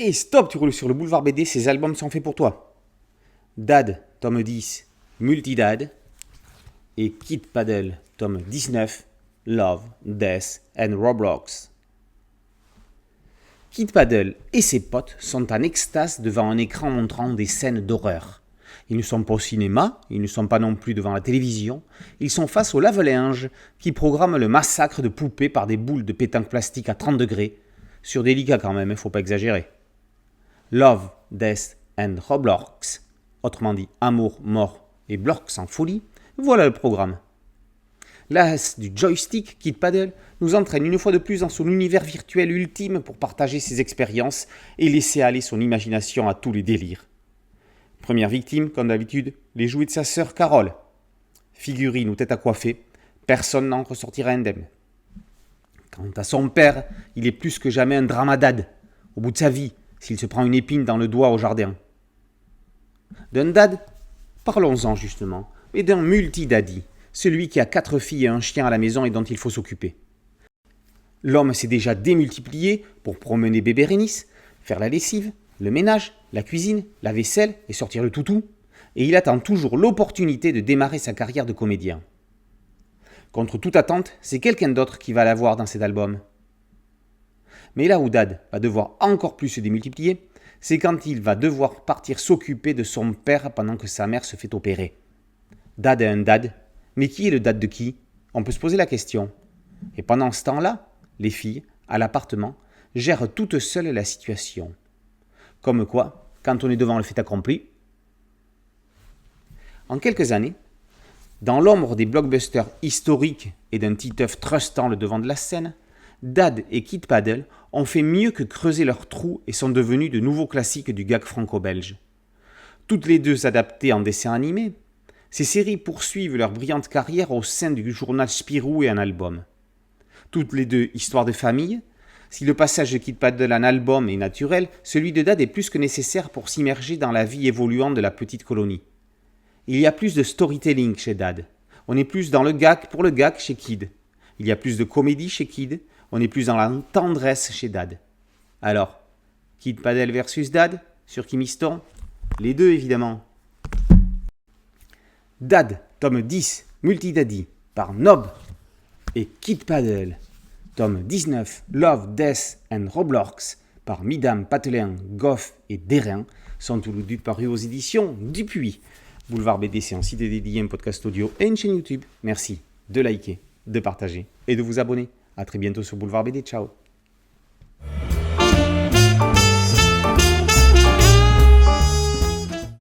Hé, stop, tu roules sur le boulevard BD, ces albums sont faits pour toi. Dad, tome 10, Multidad. Et Kid Paddle, tome 19, Love, Death and Roblox. Kid Paddle et ses potes sont en extase devant un écran montrant des scènes d'horreur. Ils ne sont pas au cinéma, ils ne sont pas non plus devant la télévision, ils sont face au lave-linge qui programme le massacre de poupées par des boules de pétanque plastique à 30 degrés. Sur délicat quand même, faut pas exagérer. Love, Death and Roblox, autrement dit amour, mort et blocks en folie, voilà le programme. L'as du joystick Kid Paddle nous entraîne une fois de plus dans son univers virtuel ultime pour partager ses expériences et laisser aller son imagination à tous les délires. Première victime, comme d'habitude, les jouets de sa sœur Carole. Figurine ou tête à coiffer, personne n'en ressortira indemne. Quant à son père, il est plus que jamais un dramadad, au bout de sa vie, s'il se prend une épine dans le doigt au jardin. D'un dad, parlons-en justement, et d'un multidaddy, celui qui a 4 filles et un chien à la maison et dont il faut s'occuper. L'homme s'est déjà démultiplié pour promener bébé Rénis, faire la lessive, le ménage, la cuisine, la vaisselle et sortir le toutou, et il attend toujours l'opportunité de démarrer sa carrière de comédien. Contre toute attente, c'est quelqu'un d'autre qui va l'avoir dans cet album. Mais là où Dad va devoir encore plus se démultiplier, c'est quand il va devoir partir s'occuper de son père pendant que sa mère se fait opérer. Dad est un dad, mais qui est le dad de qui ? On peut se poser la question. Et pendant ce temps-là, les filles, à l'appartement, gèrent toutes seules la situation. Comme quoi, quand on est devant le fait accompli. En quelques années, dans l'ombre des blockbusters historiques et d'un Titeuf trustant le devant de la scène, Dad et Kid Paddle ont fait mieux que creuser leur trou et sont devenus de nouveaux classiques du gag franco-belge. Toutes les deux adaptées en dessin animé, ces séries poursuivent leur brillante carrière au sein du journal Spirou et un album. Toutes les deux histoires de famille. Si le passage de Kid Paddle en album est naturel, celui de Dad est plus que nécessaire pour s'immerger dans la vie évoluante de la petite colonie. Il y a plus de storytelling chez Dad. On est plus dans le gag pour le gag chez Kid. Il y a plus de comédie chez Kid. On est plus dans la tendresse chez Dad. Alors, Kid Paddle versus Dad, sur qui mise-t-on ? Les deux évidemment. Dad, tome 10, Multidaddy, par Nob. Et Kid Paddle, tome 19, Love, Death and Roblox, par Midam, Patelin, Goff et Derain, sont tous les deux parus aux éditions Dupuis. Boulevard BD, c'est un site dédié, un podcast audio et une chaîne YouTube. Merci de liker, de partager et de vous abonner. A très bientôt sur Boulevard BD. Ciao.